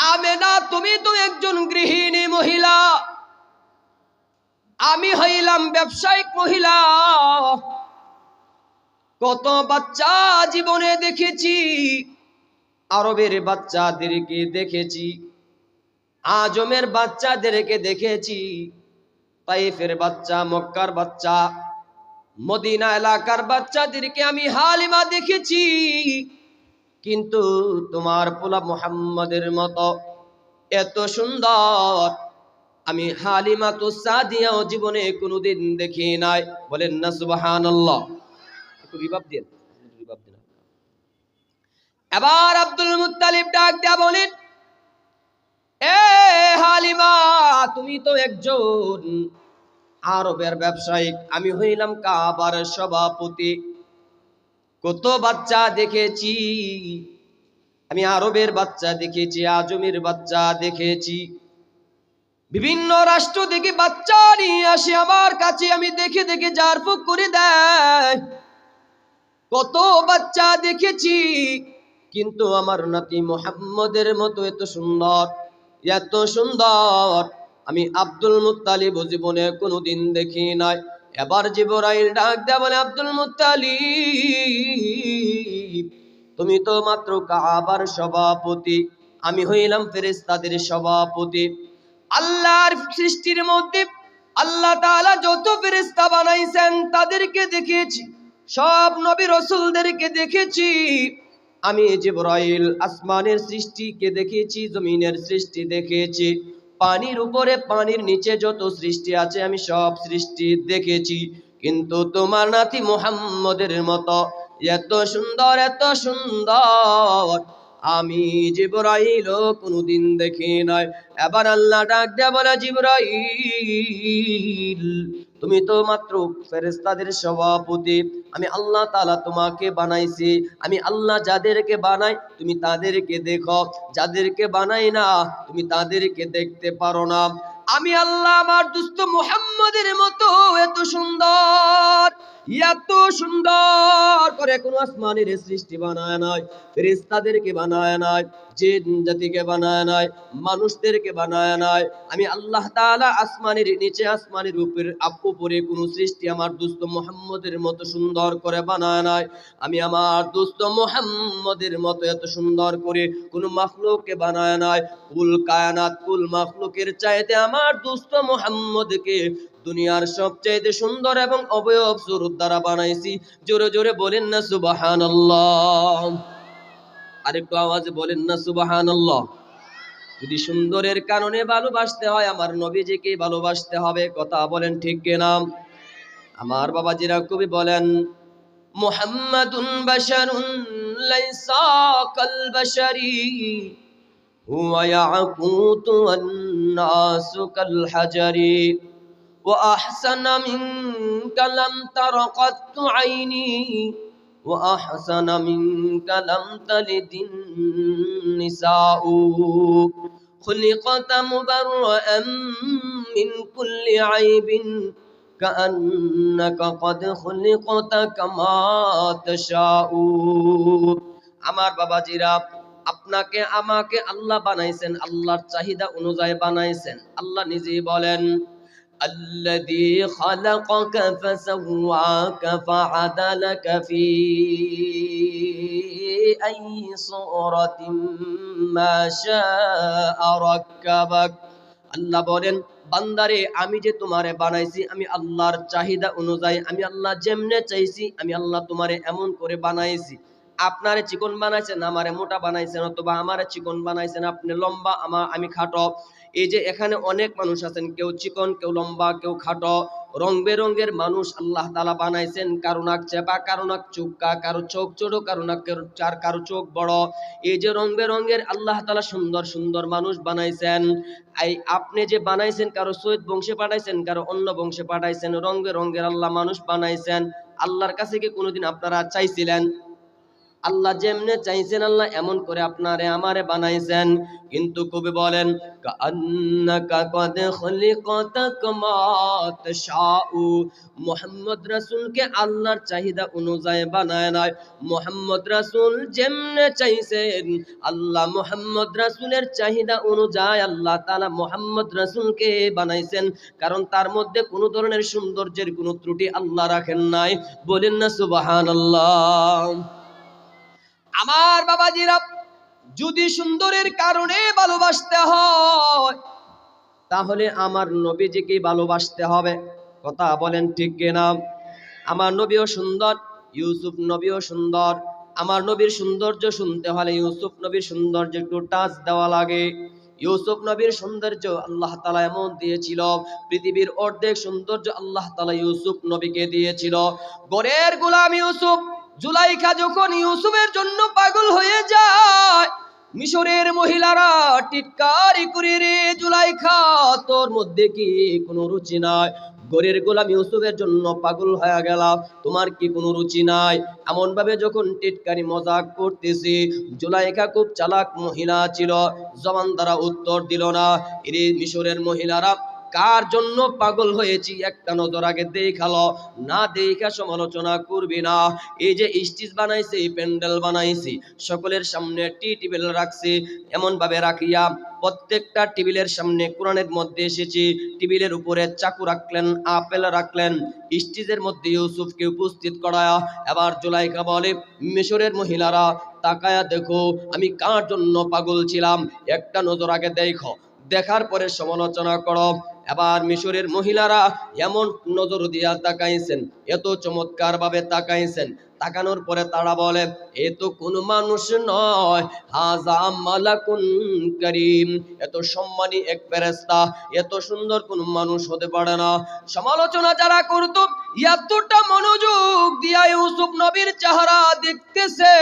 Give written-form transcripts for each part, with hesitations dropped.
আমেনা তুমি তো একজন গৃহিণী মহিলা, আমি হইলাম ব্যবসায়িক মহিলা। কত বাচ্চা জীবনে দেখেছি, আরবের বাচ্চাদেরকে দেখেছি, আজমের বাচ্চাদেরকে দেখেছি, তাইফের বাচ্চা, মক্কার বাচ্চা, মদিনা এলাকার বাচ্চাদেরকে আমি হালিমা দেখেছি। কিন্তু তোমার পোলা মুহাম্মদের মতো এত সুন্দর আমি হালিমা তো সাদিয়াও জীবনে কোনোদিন দেখি নাই। বলেন না সুবহানাল্লাহ। একটু রিভাব দেন, রিভাব দেন। এবার আব্দুল মুত্তালিব ডাক দিয়া বলেন, এ হালিমা, তুমি তো একজন আরবের ব্যবসায়িক, আমি হইলাম কাবার সভাপতি। কত বাচ্চা দেখেছি, আমি আরবের বাচ্চা দেখেছি, আজমের বাচ্চা দেখেছি, বিভিন্ন রাষ্ট্র থেকে বাচ্চা নিয়ে আসে আমার কাছে, আমি দেখে দেখে জারফুক করে দেয়। কত বাচ্চা দেখেছি, কিন্তু আমার নাতি মুহাম্মদের মতো এত সুন্দর, এত সুন্দর আমি আব্দুল মুত্তালিব জীবনে কোনোদিন দেখি নাই। এবার জিবরাইল ডাক দেয়া বলে, আব্দুল মুত্তালিব, তুমি তো মাত্র কাবার সভাপতি, আমি হইলাম ফেরেশতাদের সভাপতি। আল্লাহর সৃষ্টির মধ্যে আল্লাহ তাআলা যত ফেরেশতা বানাইছেন তাদেরকে দেখেছি, সব নবী রাসূলদেরকে দেখেছি। আমি জিবরাইল আসমানের সৃষ্টিকে দেখেছি, জমিনের সৃষ্টি দেখেছি, পানির উপরে পানির নিচে যত সৃষ্টি আছে আমি সব সৃষ্টি দেখেছি। কিন্তু তোমার নাতি মুহাম্মদের মতো এত সুন্দর, এত সুন্দর আমি জিবরাইল কোনদিন দেখি নাই। এবার আল্লাহ ডাক দেয়া বলে, জিবরাইল, তুমি তো মাত্র ফেরেশতাদের সভাপতি, আমি আল্লাহ তাআলা তোমাকে বানাইছি। আমি আল্লাহ যাদেরকে বানাই তুমি তাদেরকে দেখো, যাদেরকে বানাই না তুমি তাদেরকে দেখতে পারো না। আমি আল্লাহ আমার দোস্ত মুহাম্মদের মতো এত সুন্দর, এত সুন্দর করে কোন আসমানের সৃষ্টি বানায় নাই, ফেরেশতাদেরকে বানায় নাই, জিন জাতিকে বানায় নাই, মানুষদেরকে বানায় নাই। আমি আল্লাহ তাআলা আসমানের নিচে, আসমানের উপরে কোন সৃষ্টি আমার দোস্ত মুহাম্মদের মতো সুন্দর করে বানায় নাই। আমি আমার দোস্ত মুহাম্মদের মতো এত সুন্দর করে কোন মাখলুককে বানায় নাই। কুল কায়নাত, কুল মাখলুকের চাইতে আমার দোস্ত মুহাম্মদকে দুনিয়ার সবচেয়ে সুন্দর এবং অবয়ব সুরত দ্বারা বানাইছি। জোরে জোরে বলেন না সুবহানাল্লাহ। আরেকটু আওয়াজে বলেন না সুবহানাল্লাহ। যদি সুন্দরের কারণে ভালোবাসতে হয় আমার নবীজিকে ভালোবাসতে হবে। কথা বলেন ঠিক কিনা? আমার বাবাজিরা কবি বলেন, মুহাম্মাদুন বাশারুন লাইসা কাল বাশারি হুয়া ইয়াকুতু ওয়ান নাসু কাল হাজারি ওয়া আহসানা মিনকা লাম তারা কাত্তু আইনি ওয়া আহসানা মিনকা লাম তালিদিন নিসাউ খুলিকতা মুবাররাআন মিন কুল্লি আইবিন কাআন্নাকা কদ খুলিকতা কামা তাশাউ। আমার বাবাজিরা, আপনাকে আমাকে আল্লাহ বানাইছেন, আল্লাহর চাহিদা অনুযায়ী বানাইছেন। আল্লাহ নিজেই বলেন, আল্লাযী খালাকাকা ফাসাওয়াকা ফাআদালাকা ফি আইয়ি সূরাতিন মা শাআ রাক্কাবাক। আল্লাহ বলেন, বান্দারে আমি যে তোমারে বানাইছি, আমি আল্লাহর চাহিদা অনুযায়ী, আমি আল্লাহ যেমনে চাইছি আমি আল্লাহ তোমারে এমন করে বানাইছি। আপনারে চিকন বানাইছেন, আমারে মোটা বানাইছেন, অথবা আমারে চিকন বানাইছেন, আপনি লম্বা, আমি খাটো। এই যে এখানে অনেক মানুষ আছেন, কেউ চিকন, কেউ লম্বা, কেউ খাটো, রং বেরঙের মানুষ আল্লাহ তাআলা বানাইছেন। কারো নাক চেপা, কারো নাক চুক্কা, কারো চোখ ছোট, কারো নাক চার, কারো চোখ বড়। এই যে রং বেরঙের আল্লাহ তাআলা সুন্দর সুন্দর মানুষ বানাইছেন। এই আপনি যে বানাইছেন, কারো সৈয়দ বংশে পাঠাইছেন, কারো অন্য বংশে পাঠাইছেন, রং বেরঙের আল্লাহ মানুষ বানাইছেন। আল্লাহর কাছে কি কোনোদিন আপনারা চাইছিলেন? আল্লাহ যেমনে চাইছেন আল্লাহ এমন করে আপনারে আমারে বানাইছেন। কিন্তু কবি বলেন কান্নাকা কদ খলিকতা কামা তাশাউ, মুহাম্মদ রাসূলকে আল্লাহর চাহিদা অনুযায়ী বানায় নাই। মুহাম্মদ রাসূল যেমনে চাইছেন আল্লাহ মুহাম্মদ রাসূলের চাহিদা অনুযায়ী আল্লাহ তাআলা মুহাম্মদ রাসূলকে বানাইছেন। কারণ তার মধ্যে কোনো ধরনের সৌন্দর্যের কোনো ত্রুটি আল্লাহ রাখেন নাই। বলেন না সুবহানাল্লাহ। আমার বাবাজিরা, যদি সুন্দরের কারণে ভালোবাসতে হয় তাহলে আমার নবীজিকে ভালোবাসতে হবে। কথা বলেন ঠিক কিনা? আমার নবীও সুন্দর, ইউসুফ নবীও সুন্দর। আমার নবীর সৌন্দর্য শুনতে হলে ইউসুফ নবীর সৌন্দর্য একটু টাচ দেওয়া লাগে। ইউসুফ নবীর সৌন্দর্য আল্লাহ তাআলা এমন দিয়েছিল, পৃথিবীর অর্ধেক সৌন্দর্য আল্লাহ তাআলা ইউসুফ নবীকে দিয়েছিল। ঘরের গোলাম ইউসুফ, জুলাইখা যখন ইউসুফের জন্য পাগল হয়ে যায়, মিশরের মহিলারা টিটকারি করে, রে জুলাইখা তোর মধ্যে কি কোনো রুচি নাই? ঘরের গোলাম ইউসুফের জন্য পাগল হয়ে গেলাম, তোমার কি কোনো রুচি নাই? এমন ভাবে যখন টিটকারি মজাক করতেছি, জুলাইখা খুব চালাক মহিলা ছিল, জবান দ্বারা উত্তর দিল না। এরে মিশরের মহিলারা কার জন্য পাগল হয়েছি একটা নজর আগে দেখালো, না দেখা সমালোচনা করবি না। এই যে স্টেজ বানাইছে, প্যান্ডেল বানাইছি, সকলের সামনে টেবিল রাখছি, এমন ভাবে রাখিয়া প্রত্যেকটা টেবিলের সামনে কোরআনের মধ্যে এসেছি, টেবিলের উপরে চাকু রাখলেন, আপেল রাখলেন, স্টেজের মধ্যে ইউসুফকে উপস্থিত করায়া। এবার জুলাইখা বলে, মিশরের মহিলারা তাকায়া দেখো আমি কার জন্য পাগল ছিলাম, একটা নজর আগে দেখো, দেখার পরে সমালোচনা করো। এবার মিশরের মহিলারা এমন নজর দিয়া তাকাইছেন, এত চমৎকার ভাবে তাকাইছেন, তাকানোর পরে তারা বলে এ তো কোন মানুষ নয়, হাজা মালাকুন করিম, এত সম্মানী এক ফেরেশতা, এত সুন্দর কোন মানুষ হতে পারে না। সমালোচনা যারা করত এতটা মনোযোগ দিয়া ইউসুফ নবীর চেহারা দেখতেছে,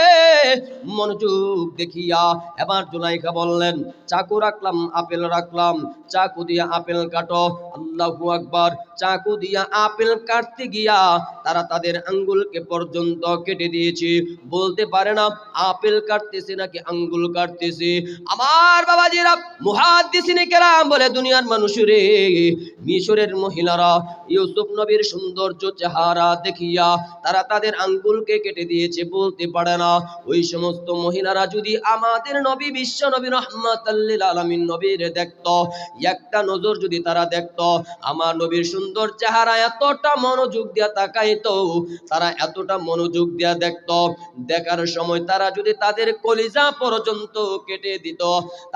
মনোযোগ দেখিয়া এবার জুলাইখা বললেন, চাকু রাখলাম, আপেল রাখলাম, চাকু দিয়া আপেল কাটো। আল্লাহু আকবার। চাকু দিয়া আপেল কাটতে গিয়া তারা তাদের আঙ্গুলকে পর্যন্ত কেটে দিয়েছে, বলতে পারে না আপেল কাটতেছে নাকি আঙ্গুল কাটতেছে। আমার বাবাজিরা, মুহাদ্দিসিনে কেরাম বলে, দুনিয়ার মানুষরে, মিশরের মহিলারা ইউসুফ নবীর সৌন্দর্য চেহারা দেখিয়া তারা তাদের আঙ্গুলকে কেটে দিয়েছে, বলতে পারে না। ওই সমস্ত মহিলারা যদি আমাদের নবী, বিশ্ব নবী রাহমাতাল লিল আলামিন নবীর দেখতো, একটা নজর যদি তারা দেখতো, আমার নবীর সুন্দর চেহারা এতটা মনোযোগ দিয়া তাকাইতো, তারা এতটা মনোযোগ দিয়া দেখতো, দেখার সময় তারা যদি তাদের কলিজা পর্যন্ত কেটে দিত,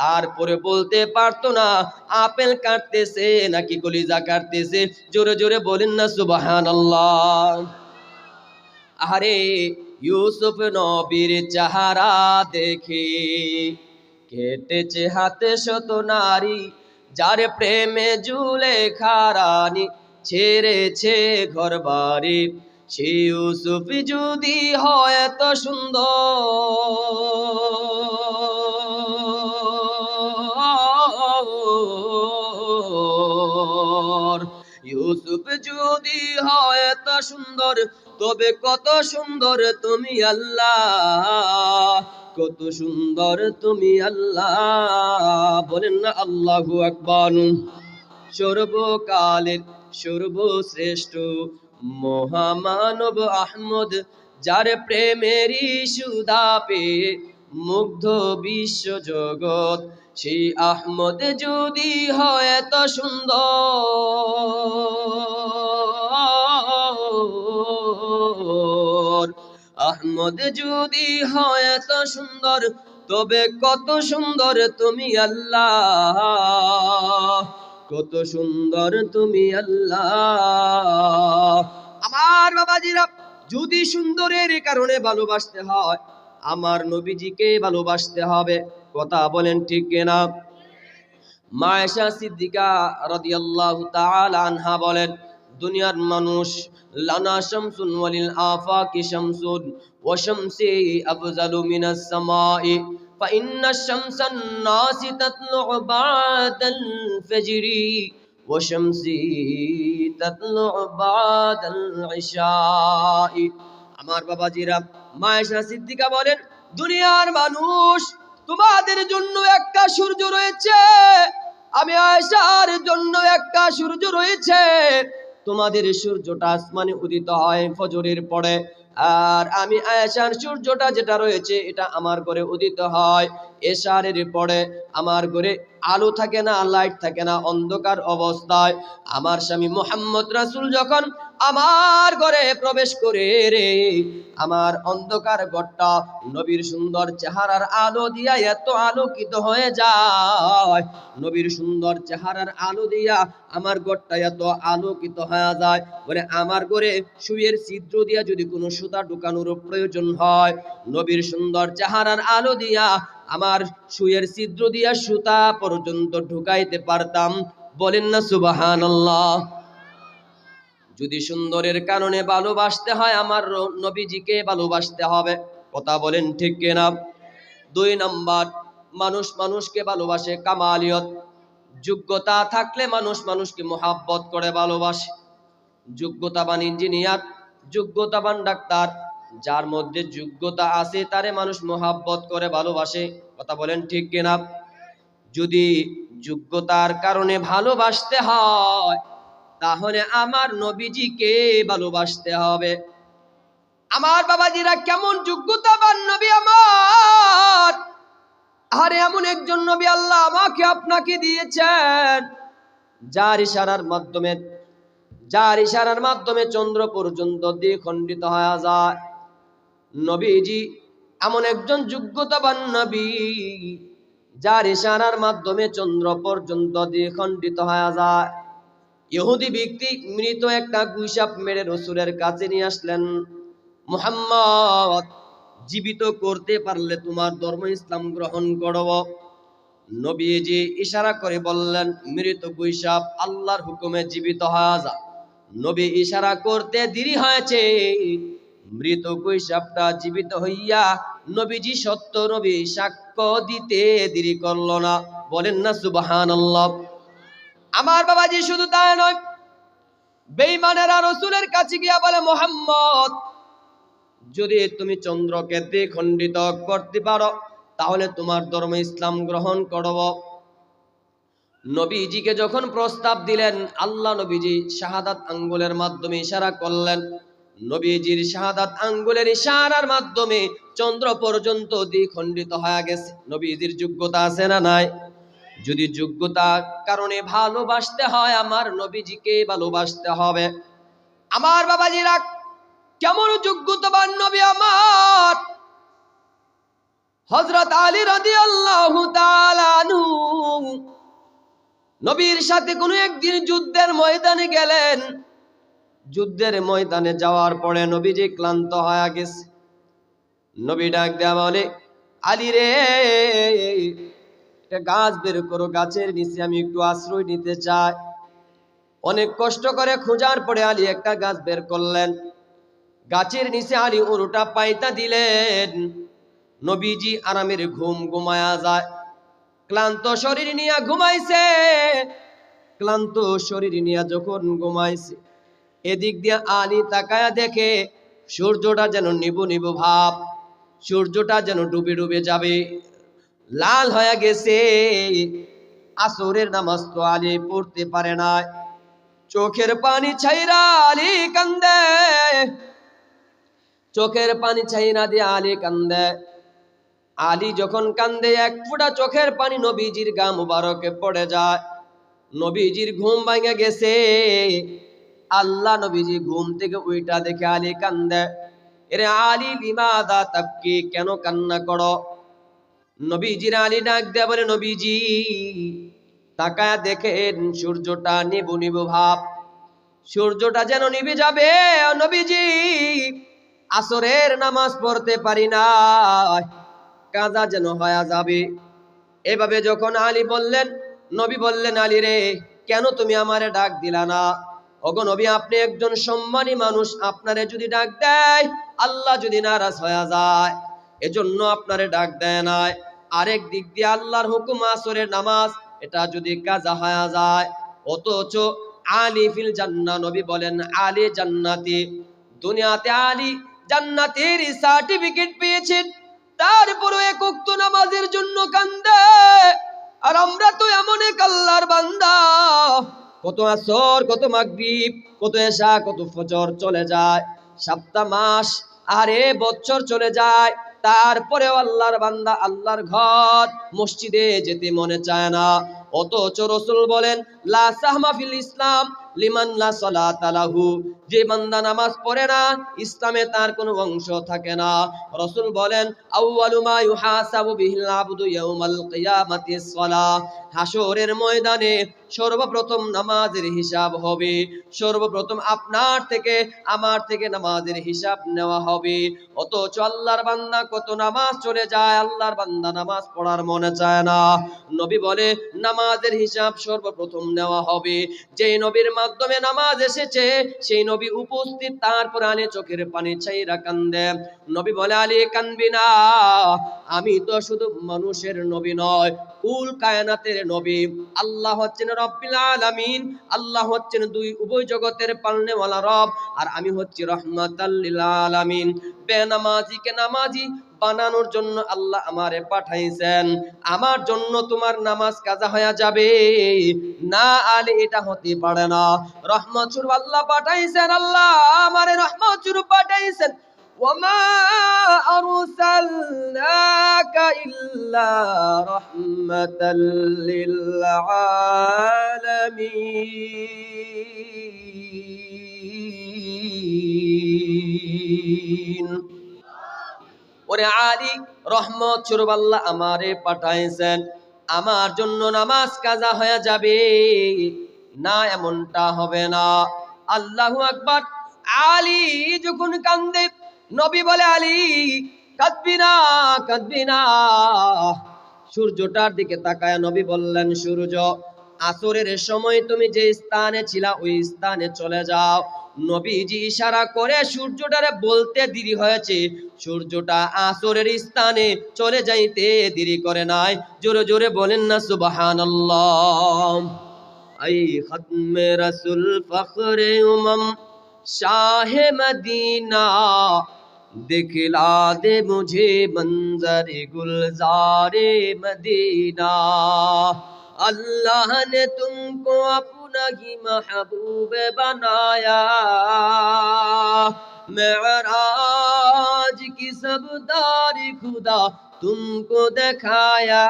তারপরে বলতে পারতো না আপেল কাটতেছে নাকি কলিজা কাটতেছে। জোরে জোরে বলেন না সুবহানাল্লাহ। আরে ইউসুফ নবীর চেহারা দেখে কেটেছে হাতে শত নারী, যার প্রেমে জুলেখা রানী ছেড়েছে ঘর বাড়ি। সে ইউসুফ যদি হয় এত সুন্দর, ইউসুফ যদি হয় এত সুন্দর, তবে কত সুন্দর তুমি আল্লাহ, কত সুন্দর তুমি আল্লাহ। বলেন না আল্লাহু আকবার। সর্বকালের সর্বশ্রেষ্ঠ মহামানব আহমদ, যার প্রেমেরই সুধা পেয়ে মুগ্ধ বিশ্ব জগৎ, সেই আহমদ যদি হয় এত সুন্দর, আহমদ যদি হয় এত সুন্দর, তবে কত সুন্দর তুমি আল্লাহ, কত সুন্দর তুমি আল্লাহ। আমার বাবাজিরা, যদি সুন্দরের কারণে ভালোবাসতে হয়, আমার নবীজিকে ভালোবাসতে হবে। কথা বলেন ঠিক কিনা? মা আয়েশা সিদ্দিকা রাদিয়াল্লাহু তাআলা আনহা বলেন, দুনিয়ার মানুষ লানা শামসুন ওয়ালিল আফাকি শামসুন ওয়া শামসি আফজালু মিনাস সামাই, فإن الشمس الناس تطلع بعد الفجر وشمسي تطلع بعد العشاء। আমার বাবাজিরা, মা আয়েশা সিদ্দিকা বলেন, দুনিয়ার মানুষ, তোমাদের জন্য একটা সূর্য রয়েছে, আমি আয়েশার জন্য একটা সূর্য রয়েছে। তোমাদের সূর্যটা আসমানে উদিত হয় ফজরের পরে, আর আমি আয়েশার সূর্যটা যেটা রয়েছে এটা আমার ঘরে উদিত হয় এশারের পরে। আমার ঘরে আলো থাকে না, লাইট থাকে না, অন্ধকার অবস্থায় আমার স্বামী মুহাম্মদ রাসূল যখন আমার ঘরে প্রবেশ করে রে, আমার অন্ধকার ঘরটা নবীর সুন্দর চেহারার আলো দিয়া এত আলোকিত হয়ে যায়, নবীর সুন্দর চেহারার আলো দিয়া আমার ঘরটা এত আলোকিত হয়ে যায়, বলে আমার ঘরে সুইয়ের ছিদ্র দিয়া যদি কোনো সুতা ঢুকানোর প্রয়োজন হয়, নবীর সুন্দর চেহারার আলো দিয়া আমার সুইয়ের ছিদ্র দিয়া সুতা পর্যন্ত ঢুকাইতে পারতাম। বলেন না সুবহানাল্লাহ। যদি সুন্দরের কারণে ভালোবাসতে হয়, আমার নবীজিকে ভালোবাসতে হবে। কথা বলেন ঠিক কিনা? 2 নাম্বার, মানুষ মানুষকে ভালোবাসে কামালিয়ত। যোগ্যতা থাকলে মানুষ মানুষকে মোহাব্বত করে ভালোবাসে। যোগ্যতাবান ইঞ্জিনিয়ার, যোগ্যতাবান ডাক্তার, যার মধ্যে যোগ্যতা আছে তারে মানুষ মোহাব্বত করে ভালোবাসে। কথা বলেন ঠিক কিনা? যদি যোগ্যতার কারণে ভালোবাসতে হয়, তাহলে আমার নবীজিকে ভালোবাসতে হবে। আমার বাবাজিরা, কেমন যোগ্যতাবান নবী আমার! আরে এমন একজন নবী আল্লাহ আমাকে আপনাকে দিয়েছেন, যার ইশারার মাধ্যমে চন্দ্র পর্যন্ত দ্বিখণ্ডিত হয়ে যায়। নবীজি এমন একজন যোগ্যতাবান নবী, যার ইশারার মাধ্যমে চন্দ্র পর্যন্ত দ্বিখণ্ডিত হয়ে যায়। ইহুদি ব্যক্তি মৃত একটা গুইসাপ মেরে রাসূলের কাছে নিয়ে আসলেন, মুহাম্মদ, জীবিত করতে পারলে তোমার ধর্ম ইসলাম গ্রহণ করব। নবীজি ইশারা করে বললেন, মৃত গুইসাপ আল্লাহর হুকুমে জীবিত হয়ে যা। নবী ইশারা করতে দেরি হয়েছে, মৃত গুইসাপটা জীবিত হইয়া নবীজি সত্য নবী সাক্ষ্য দিতে দেরি করল না। বলেন না সুবহানাল্লাহ। আমার বাবাজি শুধু তাই নয়, বেঈমানেরা রাসূলের কাছে গিয়া বলে, মুহাম্মদ, যদি তুমি চন্দ্রকে দ্বিখণ্ডিত করতে পারো তাহলে তোমার ধর্ম ইসলাম গ্রহণ করব। নবীজিকে যখন প্রস্তাব দিলেন, আল্লাহ নবীজি শাহাদাত আঙ্গুলের মাধ্যমে ইশারা করলেন। নবীজির শাহাদাত আঙ্গুলের ইশারার মাধ্যমে চন্দ্র পর্যন্ত দ্বিখণ্ডিত হয়ে গেছে। নবীজির যোগ্যতা আছে না নাই? যদি যোগ্যতার কারণে ভালোবাসতে হয়, আমার নবীজিকে ভালোবাসতে হবে। আমার বাবাজিরা, কেমন যোগ্যতাবান নবী আমার! হযরত আলী রাদিয়াল্লাহু তাআলা আনহু নবীর সাথে কোনো একদিন যুদ্ধের ময়দানে গেলেন। যুদ্ধের ময়দানে যাওয়ার পরে নবীজি ক্লান্ত হয়ে গেছে। নবী ডাক দেয়া বলে, আলী রে, একটা গাছ বের করো, গাছের নিচে আমি একটু আশ্রয় নিতে চাই। অনেক কষ্ট করে খোঁজার পরে আলী একটা গাছ বের করলেন। গাছের নিচে আলী উরুটা পাইতা দিলেন। নবীজি আরামের ঘুম ঘুমায়া যায়। ক্লান্ত শরীর নিয়ে ঘুমাইছে। ক্লান্ত শরীর নিয়ে যখন ঘুমাইছে, এদিক দিয়ে আলী তাকায়া দেখে সূর্যটা যেন নিবু নিবু ভাব, সূর্যটা যেন ডুবে ডুবে যাবে, লাল হয়ে গেছে। আসরের নামাজ তো আলী পড়তে পারে না। চোখের পানি ছাইরা আলী কান্দে, চোখের পানি ছাইরা দিয়ে আলী কান্দে। আলী যখন কান্দে, এক ফোঁটা চোখের পানি নবীজির গা মুবারকে পড়ে যায়। নবীজির ঘুম ভাঙে গেছে। আল্লাহ নবীজি ঘুম থেকে উইটা দেখে আলী কান্দে। এরে আলী, লিমাদা তাবকি, কেন কান্না করো? নবীজির আলী ডাক দেয়া বলে, নবীজি, তাকায়া দেখেন সূর্যটা নিবু নিবু ভাব, সূর্যটা যেন নিভে যাবে। নবীজি, আসরের নামাজ পড়তে পারি না, কাজা যেন হয়ে যাবে। এভাবে যখন আলী বললেন, নবী বললেন, আলী রে, কেন তুমি আমারে ডাক দিলা না? ওগো নবী, আপনি একজন সম্মানী মানুষ, আপনারে যদি ডাক দেয় আল্লাহ যদি নারাজ হয়ে যায়, এজন্য আপনারে ডাক দেয় নাই। আরেক দিক দিয়ে আল্লাহর হুকুম আসরের নামাজ, এটা যদি কাজা হয়ে যায়, অথচ আলী ফিল জান্নাহ, নবী বলেন আলী জান্নাতি। দুনিয়াতে আলী জান্নাতের সার্টিফিকেট পেয়েছেন, তারপরও এক ওয়াক্ত নামাজের জন্য কান্দে। আর আমরা তো এমন এক আল্লাহর বান্দা, কত আসর, কত মাগরিব, কত এশা, কত ফজর চলে যায়, সপ্তাহ মাস আরে বছর চলে যায়, তারপরেও আল্লাহর বান্দা আল্লাহর ঘর মসজিদে যেতে মনে চায় না। অথচ রাসূল বলেন, লা সাহমা ফিল ইসলাম লিমান লা সালাতা লাহু, যে বান্দা নামাজ পড়ে না ইসলামে তার কোনো অংশ থাকে না। রাসূল বলেন, আউয়ালু মা ইউহাসাবু বিহিল আবদু ইয়াউমাল কিয়ামাতিস সালাহ, হাসরের ময়দানে সর্বপ্রথম নামাজের হিসাব হবে, সর্বপ্রথম আপনার থেকে আমার থেকে নামাজের হিসাব নেওয়া হবে। অথচ আল্লাহর বান্দা কত নামাজ চলে যায়, আল্লাহর বান্দা নামাজ পড়ার মনে চায় না। নবী বলে নামাজের হিসাব সর্বপ্রথম নেওয়া হবে। যেই নবীর মাধ্যমে নামাজ এসেছে সেই নবী উপস্থিত, তারপর আলী চোখের পানি ছাইরা কান্দে। নবী বলে, আলী কানবি না, আমি তো শুধু মানুষের নবী নয়, কুল কায়নাতের নবী। আল্লাহ হচ্ছেন রব্বিল আলামিন, আল্লাহ হচ্ছেন উভয় জগতের পালনেওয়ালা রব, আর আমি হচ্ছি রহমাতাল লিল আলামিন। বেনামাজিকে নামাজি বানানোর জন্য আল্লাহ আমারে পাঠাইছেন, আমার জন্য তোমার নামাজ কাজা হয়ে যাবে না আলী, এটা হতে পারে না। রহমত স্বরূপ আল্লাহ পাঠাইছেন, আল্লাহ আমারে রহমত স্বরূপ পাঠাইছেন। ওয়ামা আরসালনাকা ইল্লা রাহমাতাল লিল আলামিন। ওরে আলী, রহমত স্বরূপ আল্লাহ আমারে পাঠাইছেন, আমার জন্য নামাজ কাজা হয়ে যাবে না, এমনটা হবে না। আল্লাহু আকবার। আলী যখন কান্দে, নবী বলে, আলী কাঁদবি না, কাঁদবি না। সূর্যটার দিকে তাকায় নবী বললেন, সূর্য, আসরের সময় তুমি যে স্থানে ছিলা ওই স্থানে চলে যাও। নবীজি ইশারা করে সূর্যটারে বলতে দেরি হয়েছে, সূর্যটা আসরের স্থানে চলে যাইতে দেরি করে নাই। জোরে জোরে বলেন না সুবহানাল্লাহ। আই খতমে রাসূল ফখরে উমম শাহে মদিনা, दिखला दे मुझे मंजर गुलजारे मदीना। अल्लाह ने तुमको अपना ही महबूब बनाया, मेराज की सबदारी खुदा तुमको दिखाया।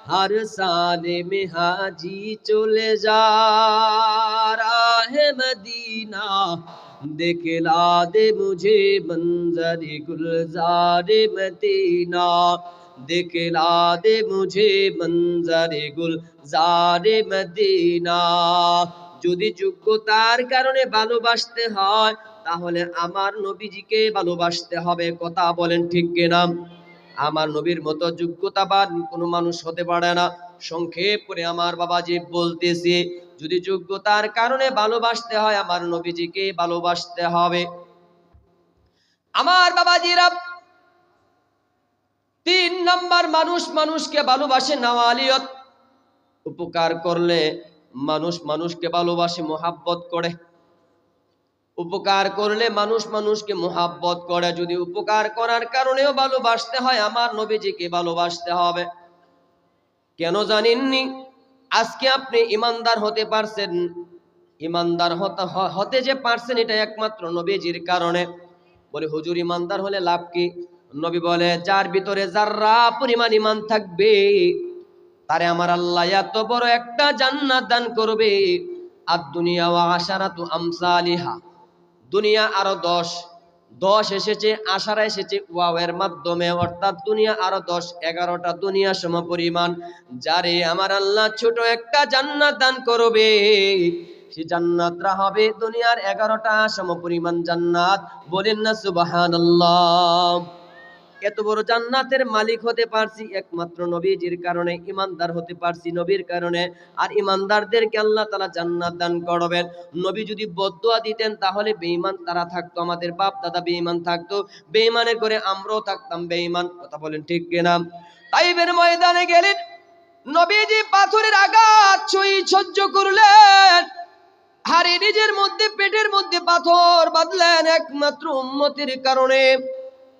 हर साल में हाजी चले जा राहे मदीना, दिखला दे मुझे मंजर गुलजार मदीना, दिखला दे मुझे मंजर गुलजार मदीना। যদি যোগ্যতার কারণে ভালোবাসতে হয় তাহলে আমার নবীজিকে ভালোবাসতে হবে। কথা বলেন ঠিক কিনা? আমার নবীর মতো যোগ্যতাবান কোনো মানুষ হতে পারে না। সংক্ষেপ করে আমার বাবাজি বলতেছি, যদি যোগ্যতার কারণে ভালোবাসতে হয় আমার নবীজিকে ভালোবাসতে হবে। আমার বাবাজিরা, 3 নাম্বার মানুষ মানুষকে ভালোবাসে নওয়ালিয়ত। উপকার করলে মানুষ মানুষকে ভালোবাসে, মোহাব্বত করে। উপকার করলে মানুষ মানুষকে মোহাব্বত করে। যদি উপকার করার কারণেও ভালোবাসতে হয় আমার নবীজিকে ভালোবাসতে হবে। কেন জানেননি? আজকে আপনি ইমানদার হতে পারছেন, ইমানদার হতে যে পারছেন এটা একমাত্র নবীজির কারণে। বলে হুজুর ইমানদার হলে লাভ কি? নবী বলে, যার ভিতরে যাররা পরিমাণ ইমান থাকবে তারে আমার আল্লাহ এত বড় একটা জান্নাত দান করবে। আর দুনিয়া ওয়া আশারাতু আমসালিহা, দুনিয়া আরো 10 এসেছে, আশারা এসেছে ওয়াওয়ের মাধ্যমে, অর্থাৎ দুনিয়া আরো 10-11টা দুনিয়া সম পরিমাণ। যারে আমার আল্লাহ ছোট একটা জান্নাত দান করবে সে জান্নাতটা হবে দুনিয়ার 11টা সম পরিমাণ জান্নাত। বলেন না সুবহানাল্লাহ। এত বড় জান্নাতের মালিক হতে পারছি একমাত্র নবীজির কারণে, ইমানদার হতে পারছি নবীর কারণে। আর ইমানদারদেরকে আল্লাহ তাআলা জান্নাত দান করবেন। নবী যদি বদদুয়া দিতেন তাহলে বেঈমান তারা থাকতো, আমাদের বাপ দাদা বেঈমান থাকতো, বেঈমানের করে আমরাও থাকতাম বেঈমান। কথা বলেন ঠিক কিনা? তাইবের ময়দানে গেলেন, নবীজি পাথরের আঘাত সহ্য করলেন, আর এই নিজের মধ্যে পেটের মধ্যে পাথর বাঁধলেন একমাত্র উম্মতের কারণে।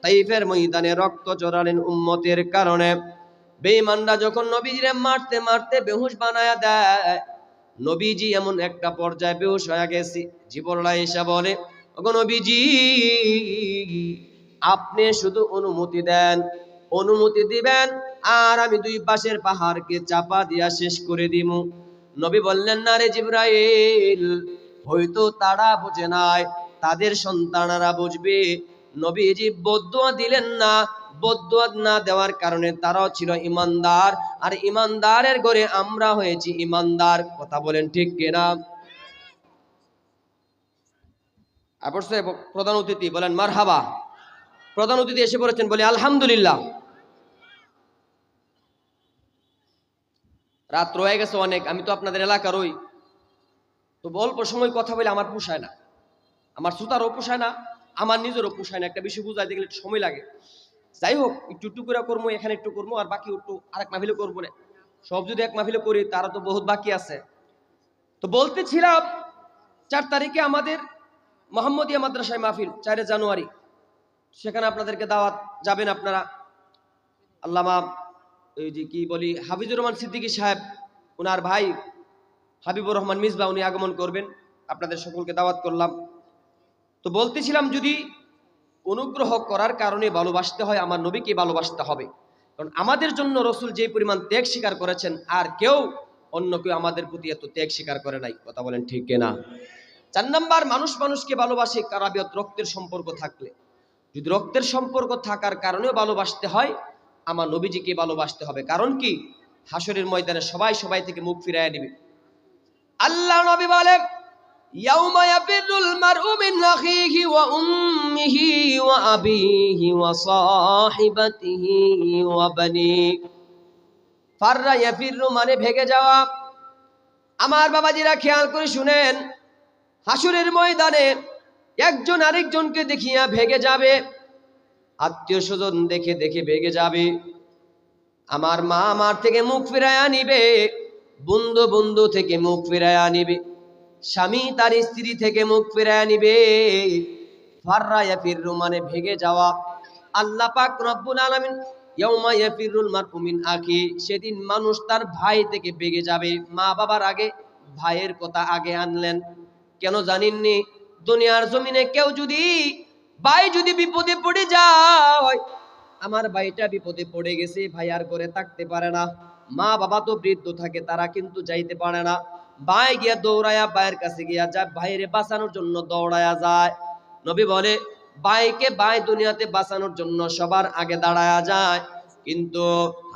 তাইফের ময়দানে রক্ত ঝরালেন উম্মতের কারণে। বেঈমানরা যখন নবীজিরে মারতে মারতে বেহুশ বানায়া দেয়, নবীজি এমন একটা পর্যায়ে বেহুশ হয়ে গেছে, জিবরাইল এসে বলে, ওগো নবীজি, আপনি শুধু অনুমতি দেন, অনুমতি দিবেন, আর আমি দুই পাশের পাহাড়কে চাপা দিয়া শেষ করে দিব। নবী বললেন, না রে জিবরাইল, হয়তো তারা বুঝে নাই, তাদের সন্তানরা বুঝবে। নবীজি বদদুয়া দিলেন না। বদদুয়া না দেওয়ার কারণে তারাও ছিল ইমানদার, আর ইমানদারের ঘরে আমরা হয়েছি ইমানদার। কথা বলেন ঠিক কিনা? প্রধান অতিথি বলেন মারহাবা। প্রধান অতিথি এসে পড়েছেন, বলি আলহামদুলিল্লাহ। রাত রয়ে গেছে অনেক, আমি তো আপনাদের এলাকারই, তো অল্প সময় কথা বলে আমার পোষায় না, আমার শ্রোতারও পোষায় না, আমার নিজেরও পোষায় না। একটা বিষয় বুঝাইতে গেলে একটু সময় লাগে। যাই হোক, একটু একটু করে করবো, এখানে একটু করবো, আর বাকি একটু আরেক মাহফিলে করবো না। সব যদি এক মাহফিলে করি, তারা তো বহুত বাকি আছে। তো বলতেছিলাম, 4 তারিখে আমাদের মোহাম্মদিয়া মাদ্রাসায় মাহফিল, 4 জানুয়ারি, সেখানে আপনাদেরকে দাওয়াত, যাবেন আপনারা। আল্লামা এই যে কি বলি হাফিজুর রহমান সিদ্দিকী সাহেব, ওনার ভাই হাবিবুর রহমান মিসবা, উনি আগমন করবেন। আপনাদের সকলকে দাওয়াত করলাম। তো বলতেছিলাম, যদি অনুগ্রহ করার কারণে ভালোবাসতে হয়, আমার নবীকে ভালোবাসতে হবে। কারণ আমাদের জন্য রসুল যে পরিমাণ ত্যাগ স্বীকার করেছেন, আর কেউ অন্য কেউ আমাদের প্রতি এত ত্যাগ স্বীকার করে নাই। কথা বলেন ঠিক কিনা? 4 নাম্বার, মানুষ মানুষকে ভালোবাসে কারাবিয়ত, রক্তের সম্পর্ক থাকলে। যদি রক্তের সম্পর্ক থাকার কারণেও ভালোবাসতে হয়, আমার নবীজিকে ভালোবাসতে হবে। কারণ কি, হাসরের ময়দানে সবাই সবাই থেকে মুখ ফিরাইয়া নেবে। আল্লাহ নবী বলেন, ইয়াউমা ইয়াফিরুল মারউ মিন আখিহি ওয়া উম্মিহি ওয়া আবিহি ওয়া সাহিবাতিহি ওয়া বানিহি। ফাররা ইয়াফিরু মানে ভেগে যাওয়া। আমার বাবাজিরা খেয়াল করে শুনেন, হাসরের ময়দানে একজন আরেকজনকে দেখিয়া ভেগে যাবে, আত্মীয় স্বজন দেখে দেখে ভেগে যাবে। আমার মা আমার থেকে মুখ ফিরাইয়া নিবে, বন্ধু বন্ধু থেকে মুখ ফিরাইয়া নিবে, স্বামী তার স্ত্রী থেকে মুখ ফিরাইয়া নিবে। ফাররা ইয়াফিরু মানে ভেগে যাওয়া। আল্লাহ পাক রব্বুল আলামিন ইয়াউমা ইয়াফিরুল মারউ মিন আখি, সেদিন মানুষ তার ভাই থেকে ভেগে যাবে। মা বাবার আগে ভাইয়ের কথা আগে আনলেন। কেন জানেননি? দুনিয়ার জমিনে কেউ যদি ভাই যদি বিপদে পড়ে যায়, আমার ভাইটা বিপদে পড়ে গেছে, ভাই আর করে থাকতে পারে না। মা বাবা তো বৃদ্ধ থাকে, তারা কিন্তু যাইতে পারে না। ভাই গিয়া দৌড়ায়া ভাইয়ের কাছে গিয়া যায়, ভাইরে বাঁচানোর জন্য দৌড়ায়া যায়। নবী বলে, ভাইকে ভাই দুনিয়াতে বাঁচানোর জন্য সবার আগে দাঁড়ায়া যায়, কিন্তু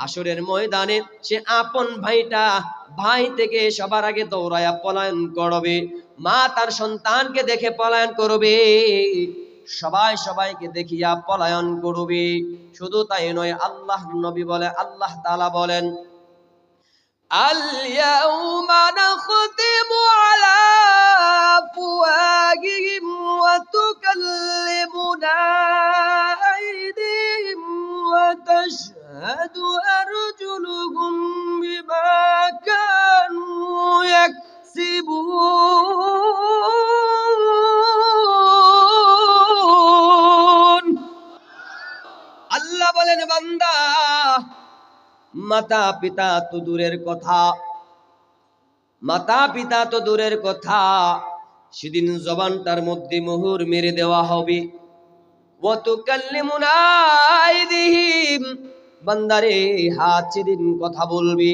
হাসরের ময়দানে সে আপন ভাইটা ভাই থেকে সবার আগে দৌড়ায়া পলায়ন করবে। মা তার সন্তানকে দেখে পলায়ন করবে, সবাই সবাইকে দেখিয়া পলায়ন করবে। শুধু তাই নয়, আল্লাহ নবী বলে, আল্লাহ তাআলা বলেন, আল ইয়াউমা নাখতিমু আলা আফওয়াহিহিম ওয়া তুকাল্লিমুনা আইদিহিম ওয়া তাশহাদু আরজুলুহুম বিমা কানু ইয়াকসিবুন। আল্লাহ বলেন, বান্দা, মাতা পিতা তো দূরের কথা, মাতা পিতা তো দূরের কথা, সেদিন জবানটার মধ্যে মোহর মেরে দেওয়া হবে। ওয়া তুকাল্লিমুনা আইদিহিম, বান্দারে হাত সেদিন কথা বলবে,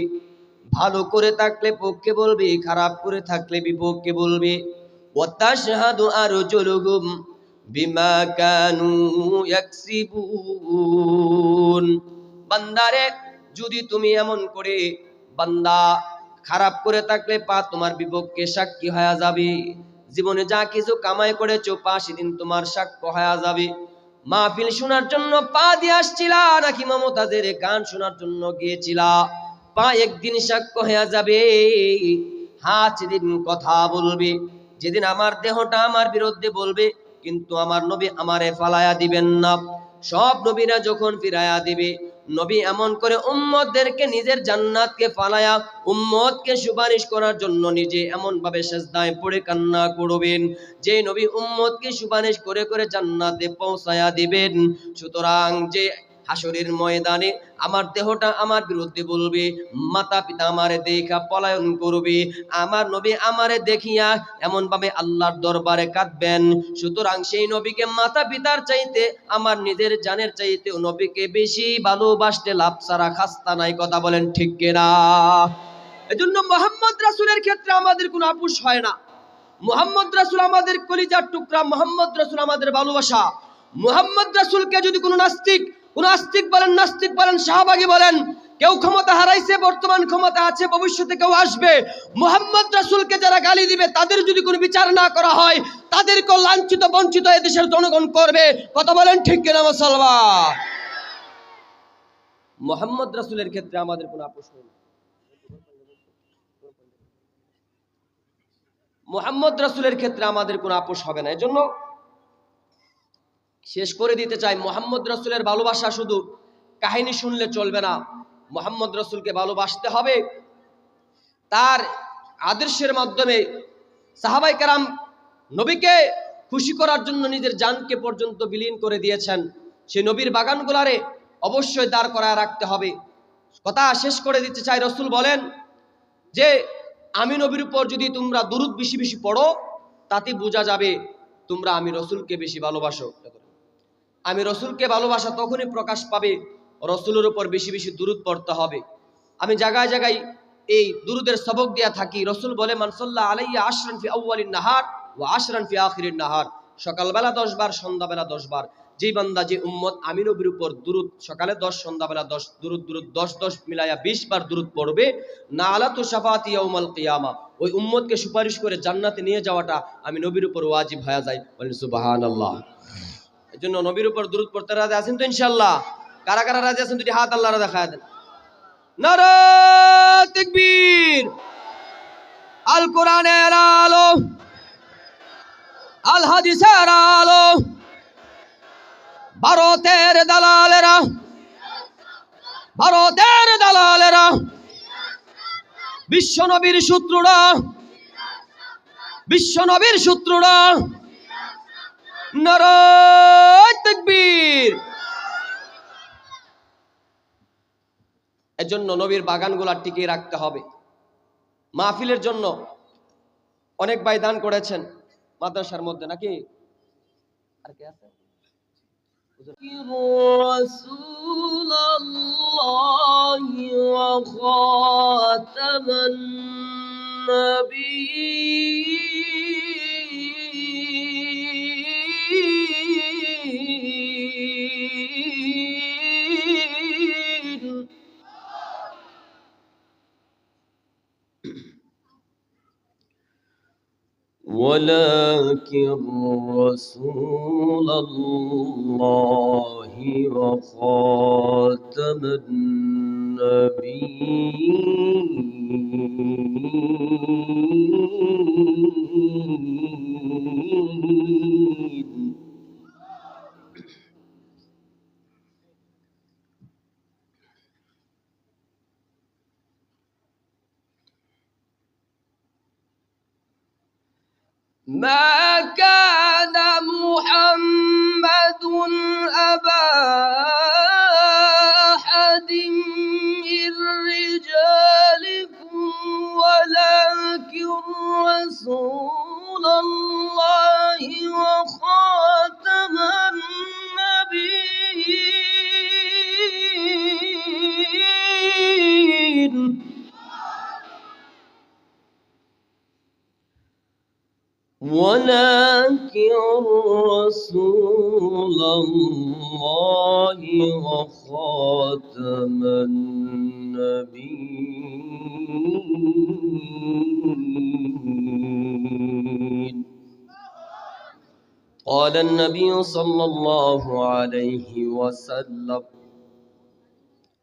ভালো করে থাকলে পক্ষে বলবে, খারাপ করে থাকলে বিপক্ষে বলবে। ওয়া তাশহাদু আরজুলুহুম বিমা কানু ইয়াকসিবুন। বান্দারে, যদি তুমি এমন করে, বান্দা খারাপ করে থাকলে পা তোমার বিপক্ষে সাক্ষী হয়ে যাবে। জীবনে যা কিছু কামাই করেছো, পা সেদিন তোমার সাক্ষ্য হয়ে যাবে। মাহফিল শোনার জন্য পা দিয়ে আসছিলা, নাকি মমতাজের গান শোনার জন্য গিয়েছিলা, পা একদিন সাক্ষ্য হয়ে যাবে। হাত সেদিন কথা বলবে। যেদিন আমার দেহটা আমার বিরুদ্ধে বলবে, কিন্তু আমার নবী আমারে ফালায়া দিবেন না। সব নবীরা যখন ফিরায়া দিবে, নবী এমন করে উম্মতদেরকে নিজের জান্নাতকে ফালায়া উম্মতকে সুপারিশ করার জন্য নিজে এমন ভাবে সিজদায় পড়ে কান্না করবেন যে নবী উম্মতকে সুপারিশ করে করে জান্নাতে পৌঁছায়া দিবেন। সুতরাং যে হাসরের ময়দানে আমার দেহটা আমার বিরুদ্ধে বলবে, মাতা পিতা আমারে দেখা পলায়ন করবে, আমার নবী আমারে দেখিয়া এমন ভাবে আল্লাহর দরবারে কাঁদবেন। সুতরাং সেই নবীকে মাতা পিতার চাইতে আমার নিজের জানের চাইতে নবীকে বেশি ভালোবাসতে লাভ ছাড়া খাস্তা নাই। কথা বলেন ঠিক কিনা? এজন্য মুহাম্মদ রাসূলের ক্ষেত্রে আমাদের কোনো আপোষ হয় না। মুহাম্মদ রাসূল আমাদের কলিজার টুকরা, মুহাম্মদ রাসূল আমাদের ভালোবাসা। মুহাম্মদ রাসূলকে যদি কোনো আস্তিক বলেন, নাস্তিক বলেন, শাহবাগী বলেন, কেউ ক্ষমতা হারাইছে, বর্তমান ক্ষমতা আছে, ভবিষ্যতে কেউ আসবে, মুহাম্মদ রাসূলকে যারা গালি দিবে তাদের যদি কোনো বিচার না করা হয়, তাদেরকেও লাঞ্ছিত বঞ্চিত এদেশের জনগণ করবে। কথা বলেন ঠিক কিনা মুসলমান? মুহাম্মদ রাসূলের ক্ষেত্রে আমাদের কোনো আপোষ নেই। মুহাম্মদ রাসূলের ক্ষেত্রে আমাদের কোনো আপোষ হবে না। এজন্য শেষ করে দিতে চাই, মুহাম্মদ রাসূলের ভালোবাসা শুধু কাহিনী শুনলে চলবে না। মুহাম্মদ রাসূলকে ভালোবাসতে হবে তার আদর্শের মাধ্যমে। সাহাবায়ে কেরাম নবীকে খুশি করার জন্য নিজের জানকে পর্যন্ত বিলীন করে দিয়েছেন। সেই নবীর বাগানগুলারে অবশ্যই দাঁড় করায় রাখতে হবে। কথা শেষ করে দিতে চাই, রাসূল বলেন যে আমি নবীর উপর যদি তোমরা দুরূদ বেশি বেশি পড়ো, তাতে বোঝা যাবে তোমরা আমি রাসূলকে বেশি ভালোবাসো। আমি রাসূলকে ভালোবাসা তখনই প্রকাশ পাবে, রাসূলের উপর বেশি বেশি দুরূদ পড়তে হবে। আমি জায়গায় জায়গায় এই দুরূদের সবক দিয়া থাকি। রাসূল বলে, মান সাল্লা আলাইয়া আশরান ফি আউয়ালিন নাহার ওয়া আশরান ফি আখিরিন নাহার। সকালবেলা 10 বার, সন্ধ্যাবেলা 10 বার। যেই বান্দা, যে উম্মত আমি নবীর উপর দুরূদ সকালে 10, সন্ধ্যাবেলা 10, দুরূদ 10 মিলায়া 20 বার দুরূদ পড়বে, নালাতু শাফাতি ইয়াউমাল কিয়ামা, ওই উম্মতকে সুপারিশ করে জান্নাতে নিয়ে যাওয়াটা আমি নবীর উপর ওয়াজিব হয়ে যায়। বলেন সুবহানাল্লাহ। এজন্য নবীর উপর দুরূদ পড়তে রাজি আছেন তো ইনশাআল্লাহ? কারা কারা রাজি আছেন দুটি হাত আল্লাহর দেখায় দেন। নারা তাকবীর। আল কোরআনের আলো, আল হাদিসের আলো, ভারতের দালালেরা, বিশ্ব নবীর শত্রুরা, নারা তাকবীর। এজন্য নবীর বাগানগুলা টিকিয়ে রাখতে হবে। মাহফিলের জন্য অনেক ভাই দান করেছেন মাদ্রাসার মধ্যে, নাকি আর কে আছে? রাসূলুল্লাহি ওয়া খাতামান নবিয়্যিন। ولكن رسول الله وخاتم النبيين. ما كان محمد أبا أحد من رجالكم ولكن رسول الله وخاتم النبيين. ولكن رسول الله وخاتم النبيين. قال النبي صلى الله عليه وسلم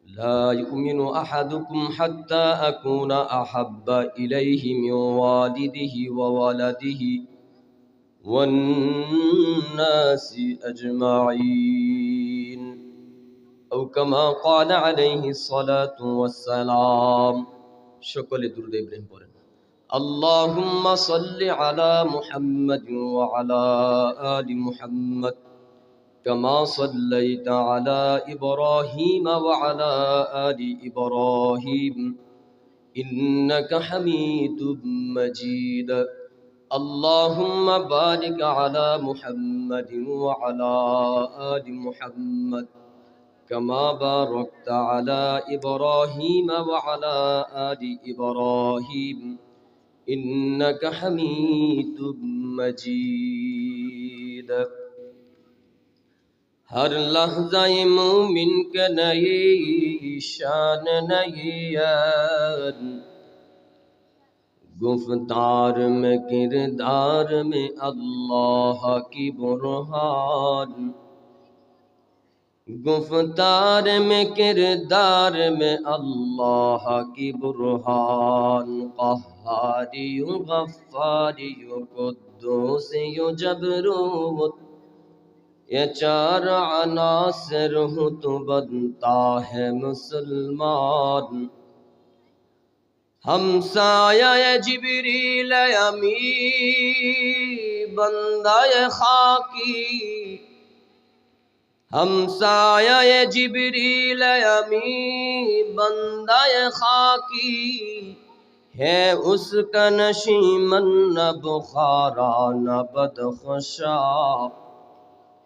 لا يؤمن أحدكم حتى أكون أحب إليه من والده وولده والناس أجمعين أو كما قال عليه الصلاة والسلام সকলে দুরূদ ইব্রাহিম পড়েন اللهم صل على محمد وعلى آل محمد كما صليت على إبراهيم وعلى آل إبراهيم إنك حميد مجيد اللهم بارك على محمد وعلى آل محمد كما باركت على إبراهيم وعلى آل إبراهيم إنك حميد مجيد हर लहज़ाए मोमिन का नई शान नई यार गुफ्तार में किरदार में अल्लाह की बुरहान गुफ्तार में किरदार में अल्लाह की बुरहान क़हारियु गफ़्फ़ारियु क़ुद्दूसियु जबरूत ये चार अनासिर हूँ तो बनता है मुसलमान हमसाया जिब्रील अमी बंदा खाकी हमसाया जिब्रील अमी बंदा खाकी है उसका नशीमन न बुखारा न बदख्शा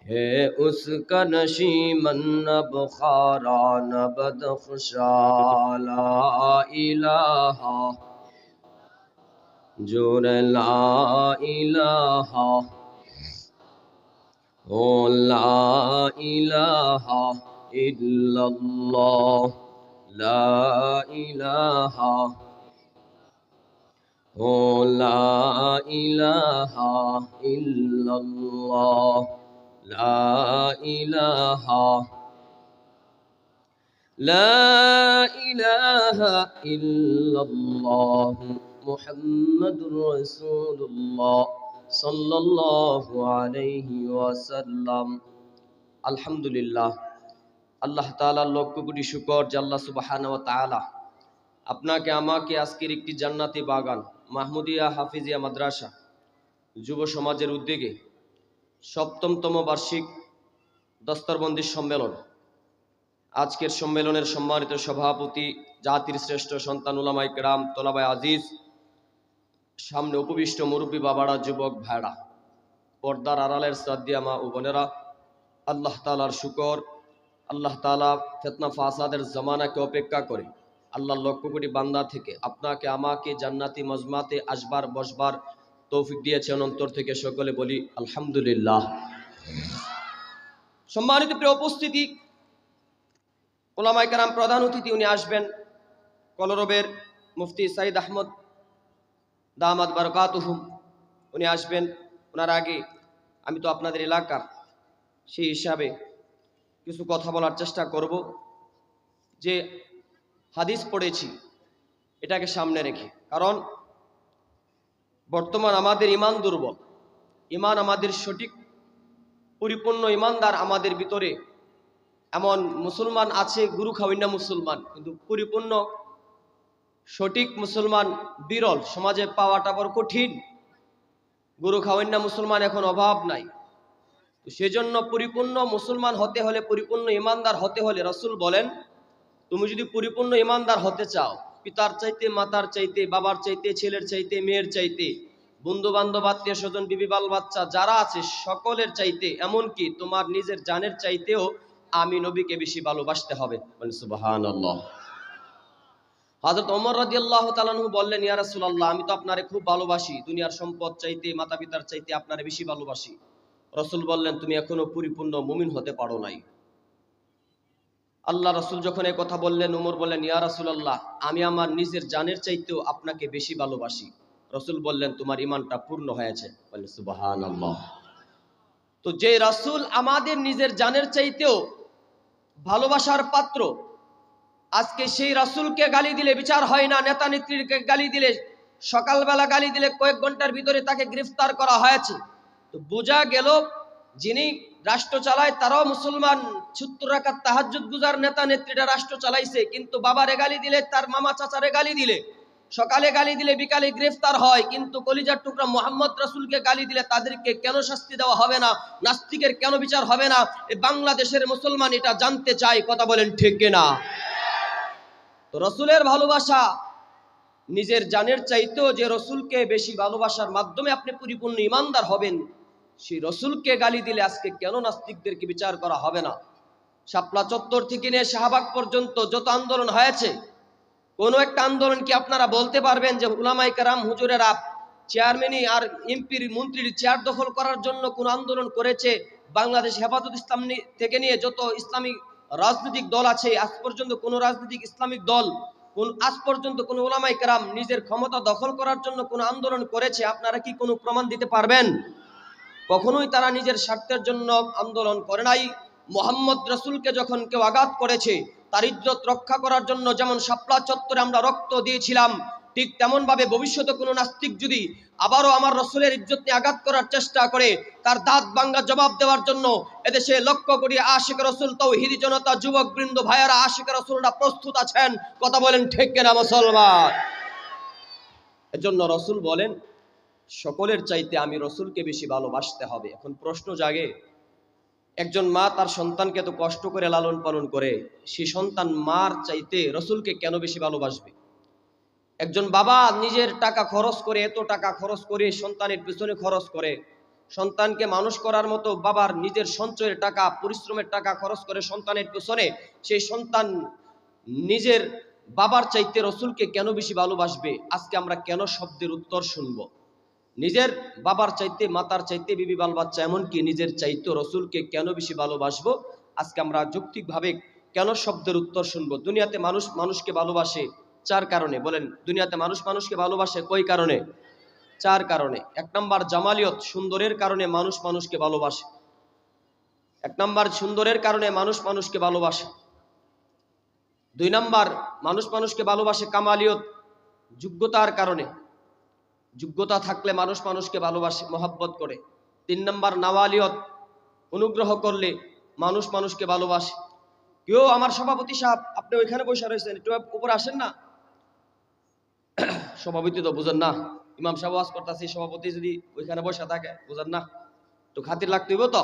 है उसका नशीमन न बुखारा न बदख्शा ला इलाहा जोर ला इलाहा ओ ला इलाहा इल्लल्लाह ला इलाहा ओ ला इलाहा इल्लल्लाह لا إله إلا الله محمد رسول الله صلى الله عليه وسلم الحمد لله আল্লাহ তাআলার লক্ষ কোটি শুকর যে আল্লাহ সুবহানাহু ওয়া তাআলা আপনাকে আমাকে আজকের একটি জান্নাতি বাগান মাহমুদিয়া হাফিজিয়া মাদ্রাসা যুব সমাজের উদ্যোগে সপ্তমতম বার্ষিক দস্তরবন্দি সম্মেলন আজকের সম্মেলনের সম্মানিত সভাপতি জাতির শ্রেষ্ঠ সন্তান উলামায়ে কেরাম তোলাবায়ে আজিজ সামনে উপবিষ্ট মুরব্বী বাবারা যুবক ভাইরা পর্দার আড়ালের শ্রদ্ধেয় মা ও বোনেরা আল্লাহ তাআলার শুকর আল্লাহ তাআলা ফিতনা ফাসাদের জামানাকে অপেক্ষা করে আল্লাহর লক্ষ কোটি বান্দা থেকে আপনাকে আমাকে জান্নাতি মজমাতে আসবার বসবার তৌফিক দিয়েছেন অন্তর থেকে সকলে বলি আলহামদুলিল্লাহ সম্মানিত প্রিয় উপস্থিতি উলামায়ে কেরাম প্রধান অতিথি উনি আসবেন কলরবের মুফতি সাইদ আহমদ দামাত বারাকাতুহুম উনি আসবেন ওনার আগে আমি তো আপনাদের এলাকার সেই হিসাবে কিছু কথা বলার চেষ্টা করব যে হাদিস পড়েছি এটাকে সামনে রেখে কারণ বর্তমান আমাদের ইমান দুর্বল ইমান আমাদের সঠিক পরিপূর্ণ ইমানদার আমাদের ভিতরে এমন মুসলমান আছে গুরু খাওয়াইনা মুসলমান কিন্তু পরিপূর্ণ সঠিক মুসলমান বিরল সমাজে পাওয়াটা বড় কঠিন গুরু খাওয়াইনা মুসলমান এখন অভাব নাই তো সেজন্য পরিপূর্ণ মুসলমান হতে হলে পরিপূর্ণ ইমানদার হতে হলে রাসূল বলেন তুমি যদি পরিপূর্ণ ইমানদার হতে চাও পিতার চাইতে মাতার চাইতে বাবার চাইতে ছেলের চাইতে মেয়ের চাইতে বন্ধু বান্ধব আত্মীয় স্বজন বিবি বাল বাচ্চা যারা আছে সকলের চাইতে এমনকি তোমার নিজের জানের চাইতেও আমি নবীকে বেশি ভালোবাসতে হবে বলেন সুবহানাল্লাহ হযরত ওমর রাদিয়াল্লাহু তাআলা আনহু বললেন ইয়া রাসূলুল্লাহ আমি তো আপনারে খুব ভালোবাসি দুনিয়ার সম্পদ চাইতে মাতা পিতার চাইতে আপনারে বেশি ভালোবাসি রাসূল বললেন তুমি এখনো পরিপূর্ণ মুমিন হতে পারো নাই আল্লাহ রাসূল যখন এই কথা বললেন ওমর বললেন ইয়া রাসূলুল্লাহ আমি আমার নিজের জানের চাইতেও আপনাকে বেশি ভালোবাসি রাসূল বললেন তোমার ঈমানটা পূর্ণ হয়েছে বলেন সুবহানাল্লাহ তো যে রাসূল আমাদের নিজের জানের চাইতেও ভালোবাসার পাত্র আজকে সেই রাসূলকে গালি দিলে বিচার হয় না নেতা নেত্রীকে গালি দিলে সকালবেলা গালি দিলে কয়েক ঘন্টার ভিতরে তাকে গ্রেফতার করা হয়েছে তো বোঝা গেল যিনি রাষ্ট্র চালায় তারাও মুসলমান, ৭০ রাকাত তাহাজ্জুদ গুজার নেতা নেত্রীরা রাষ্ট্র চালাইছে, কিন্তু বাবারে গালি দিলে, তার মামা চাচারে গালি দিলে, সকালে গালি দিলে বিকালে গ্রেফতার হয়, কিন্তু কলিজার টুকরা মোহাম্মদ রাসূলকে গালি দিলে তাদেরকে কেন শাস্তি দেওয়া হবে না? নাস্তিকের কেন বিচার হবে না? এই বাংলাদেশের মুসলমান এটা জানতে চায়, কথা বলেন ঠিক কিনা? তো রসুলের ভালোবাসা নিজের জানের চাইতেও যে রসুলকে বেশি ভালোবাসার মাধ্যমে আপনি পরিপূর্ণ ইমানদার হবেন, সেই রসুলকে গালি দিলে আজকে কেন নাস্তিকদেরকে বিচার করা হবে না? শাপলা চত্বর থেকে নিয়ে শাহবাগ পর্যন্ত যত আন্দোলন হয়েছে, কোন একটা আন্দোলন কি আপনারা বলতে পারবেন যে উলামায়ে কেরাম হুজুরেরা চেয়ারম্যানই আর এমপির মন্ত্রীর চেয়ার দখল করার জন্য কোন আন্দোলন করেছে? বাংলাদেশ হেফাজত ইসলাম থেকে নিয়ে যত ইসলামিক রাজনৈতিক দল আছে, আজ পর্যন্ত কোন রাজনৈতিক ইসলামিক দল আজ পর্যন্ত কোন উলামায়ে কেরাম নিজের ক্ষমতা দখল করার জন্য কোন আন্দোলন করেছে? আপনারা কি কোনো প্রমাণ দিতে পারবেন? কখনোই তারা নিজের স্বার্থের জন্য আন্দোলন করে নাই। মোহাম্মদ রাসূলকে যখন কেউ আঘাত করেছে, তার ইজ্জত রক্ষা করার জন্য যেমন শাপলা চত্বরে আমরা রক্ত দিয়েছিলাম, ঠিক তেমন ভাবে ভবিষ্যতে কোনো নাস্তিক যদি আবারও আমার রসুলের ইজ্জত নিয়ে আঘাত করার চেষ্টা করে, তার দাঁত ভাঙ্গা জবাব দেওয়ার জন্য এদেশে লক্ষ কোটি আশিক রসুল, তৌহিদি জনতা, যুবক বৃন্দ, ভাইয়ারা, আশিক রসুলরা প্রস্তুত আছেন, কথা বলেন ঠিক কিনা মুসলমান? এজন্য রসুল বলেন সকলের চাইতে আমি রসুলকে বেশি ভালোবাসতে হবে। এখন প্রশ্ন জাগে, একজন মা তার সন্তানকে এত কষ্ট করে লালন পালন করে, সে সন্তান মার চাইতে রসুলকে কেন বেশি ভালোবাসবে? একজন বাবা নিজের টাকা খরচ করে, এত টাকা খরচ করে সন্তানের পিছনে খরচ করে, সন্তানকে মানুষ করার মতো বাবার নিজের সঞ্চয়ের টাকা, পরিশ্রমের টাকা খরচ করে সন্তানের পিছনে, সেই সন্তান নিজের বাবার চাইতে রসুলকে কেন বেশি ভালোবাসবে? আজকে আমরা কেন শব্দের উত্তর শুনবো? নিজের বাবার চাইতে, মাতার চাইতে, বিবি বাল বাচ্চা, এমনকি নিজের চাইতে রসুলকে কেন বেশি ভালোবাসবো? আজকে আমরা যৌক্তিকভাবে কেন শব্দের উত্তর শুনবো। দুনিয়াতে মানুষ মানুষকে ভালোবাসে 4 কারণে। বলেন, দুনিয়াতে মানুষ মানুষকে ভালোবাসে কয় কারণে? 4 কারণে। 1 নাম্বার জামালিয়ত, সুন্দরের কারণে মানুষ মানুষকে ভালোবাসে। 1 নাম্বার সুন্দরের কারণে মানুষ মানুষকে ভালোবাসে। 2 নাম্বার মানুষ মানুষকে ভালোবাসে কামালিয়ত, যোগ্যতার কারণে। যোগ্যতা থাকলে মানুষ মানুষকে ভালোবাসে, মহব্বত করে। 3 নাম্বার নাওয়ালিয়ত, অনুগ্রহ করলে মানুষ মানুষকে ভালোবাসে। কেউ আমার সভাপতি সাহেব, আপনি ওইখানে বসে রয়েছেন, একটু উপরে আসেন না। সভাপতি তো বুঝেন না, ইমাম সাহেব ওয়াজ করতেছে, সভাপতি যদি ওইখানে বসে থাকে বুঝেন না, তো খাতির লাগতে হইব তো,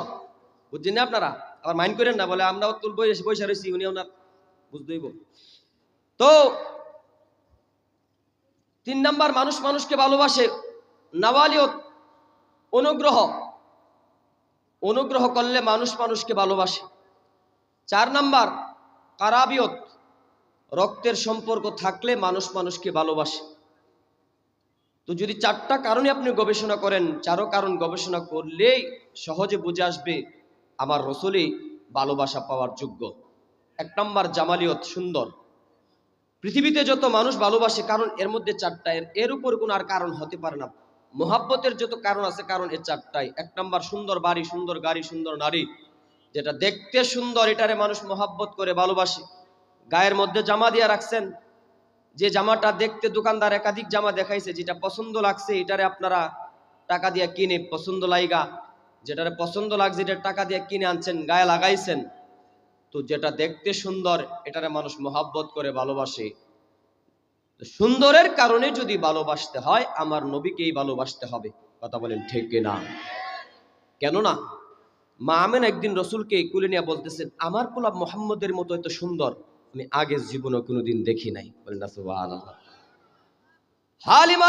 বুঝছেন না আপনারা? আবার মাইন্ড করেন না, বলে আমরা বসে রয়েছি, উনি ওনার বুঝতে হইব। তো 3 নাম্বার মানুষ মানুষকে ভালোবাসে নাওয়ালিয়ত, অনুগ্রহ, অনুগ্রহ করলে মানুষ মানুষকে ভালোবাসে। 4 নাম্বার কারাবিয়ত, রক্তের সম্পর্ক থাকলে মানুষ মানুষকে ভালোবাসে। তো যদি 4টা কারণে আপনি গবেষণা করেন, 4 কারণ গবেষণা করলেই সহজে বুঝে আসবে আমার রসুলই ভালোবাসা পাওয়ার যোগ্য। 1 নাম্বার জামালিয়ত, সুন্দর। পৃথিবীতে যত মানুষ ভালোবাসে, কারণ এর মধ্যে 4টা, এর উপর কোন আর কারণ হতে পারে না। মোহাব্বতের যত কারণ আছে, কারণ এর 4টাই। 1 নাম্বার সুন্দর বাড়ি, সুন্দর গাড়ি, সুন্দর নারী, যেটা দেখতে সুন্দর এটারে মানুষ মোহাব্বত করে ভালোবাসে। গায়ের মধ্যে জামা দিয়ে রাখছেন, যে জামাটা দেখতে দোকানদার একাধিক জামা দেখাইছে, যেটা পছন্দ লাগছে এটারে আপনারা টাকা দিয়ে কিনে, পছন্দ লাইগা যেটারে পছন্দ লাগছে এটা টাকা দিয়ে কিনে আনছেন, গায়ে লাগাইছেন। তো যেটা দেখতে সুন্দর এটারে মানুষ মোহাব্বত করে ভালোবাসে। সুন্দরের কারণে যদি ভালোবাসতে হয়, আমার নবীকেই ভালোবাসতে হবে, কথা বলেন ঠিক কিনা? কেননা মা আমেনা একদিন রসুলকে কুলে নিয়ে বলতেছেন, আমার পোলা মোহাম্মদের মতো এত সুন্দর আমি আগের জীবনে কোনোদিন দেখি নাই। বলেন না সুবহানাল্লাহ। হালিমা